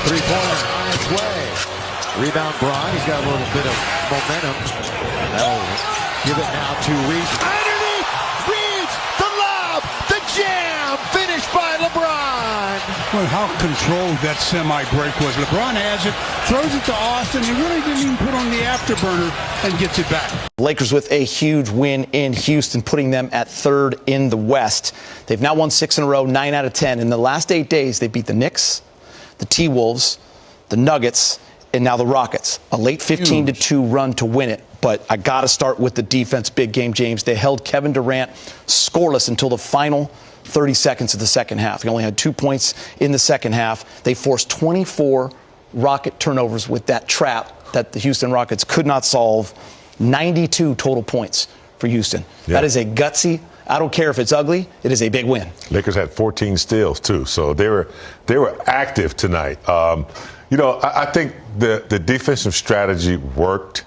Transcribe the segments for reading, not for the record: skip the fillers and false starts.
Three-pointer on its way. Rebound Braun. He's got a little bit of momentum. That'll give it now to Reeves. Underneath! Reeves! The lob! The jam! Finished by LeBron! Well, how controlled that semi-break was. LeBron has it, throws it to Austin. He really didn't even put on the afterburner and gets it back. Lakers with a huge win in Houston, putting them at third in the West. They've now won 6 in a row, 9 out of 10. In the last 8 days, they beat the Knicks, the T-Wolves, the Nuggets, and now the Rockets. A late 15-2 run to win it. But I got to start with the defense. Big game, James. They held Kevin Durant scoreless until the final 30 seconds of the second half. He only had 2 points in the second half. They forced 24 Rocket turnovers with that trap that the Houston Rockets could not solve. 92 total points for Houston. Yeah. That is a gutsy. I don't care if it's ugly. It is a big win. Lakers had 14 steals too, so they were active tonight. I think the defensive strategy worked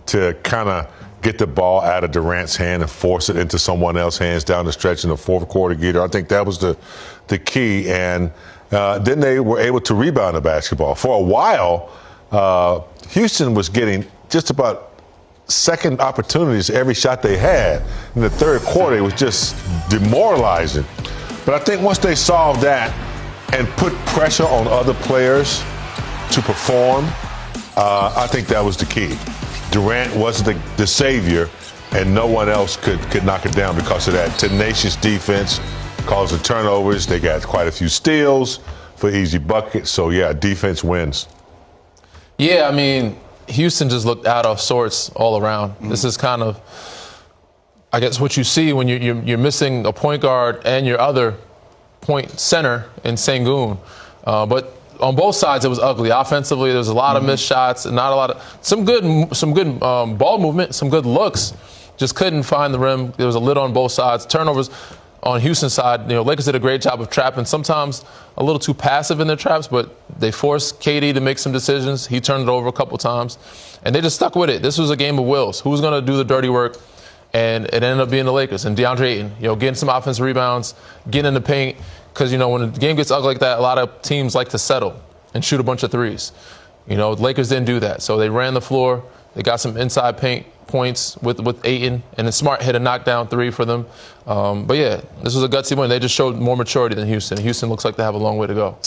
to kind of get the ball out of Durant's hand and force it into someone else's hands down the stretch in the fourth quarter. I think that was the key, and then they were able to rebound the basketball. For a while, Houston was getting just about second opportunities every shot they had. In the third quarter, it was just demoralizing. But I think once they solved that and put pressure on other players to perform, I think that was the key. Durant was the savior, and no one else could knock it down because of that tenacious defense, causing turnovers. They got quite a few steals for easy buckets. So, yeah, defense wins. Yeah, I mean, Houston just looked out of sorts all around. This is kind of, I guess, what you see when you're missing a point guard and your other point center in Sengun. But on both sides, it was ugly. Offensively, there was a lot of missed shots, and not a lot of some good ball movement, some good looks. Just couldn't find the rim. There was a lid on both sides. Turnovers on Houston's side. Lakers did a great job of trapping. Sometimes a little too passive in their traps, but they forced KD to make some decisions. He turned it over a couple times, and they just stuck with it. This was a game of wills. Who was going to do the dirty work? And it ended up being the Lakers and DeAndre Ayton. Getting some offensive rebounds, getting in the paint. Because, when the game gets ugly like that, a lot of teams like to settle and shoot a bunch of threes. The Lakers didn't do that. So they ran the floor. They got some inside paint points with Ayton. And then Smart hit a knockdown three for them. But, yeah, this was a gutsy win. They just showed more maturity than Houston. Houston looks like they have a long way to go.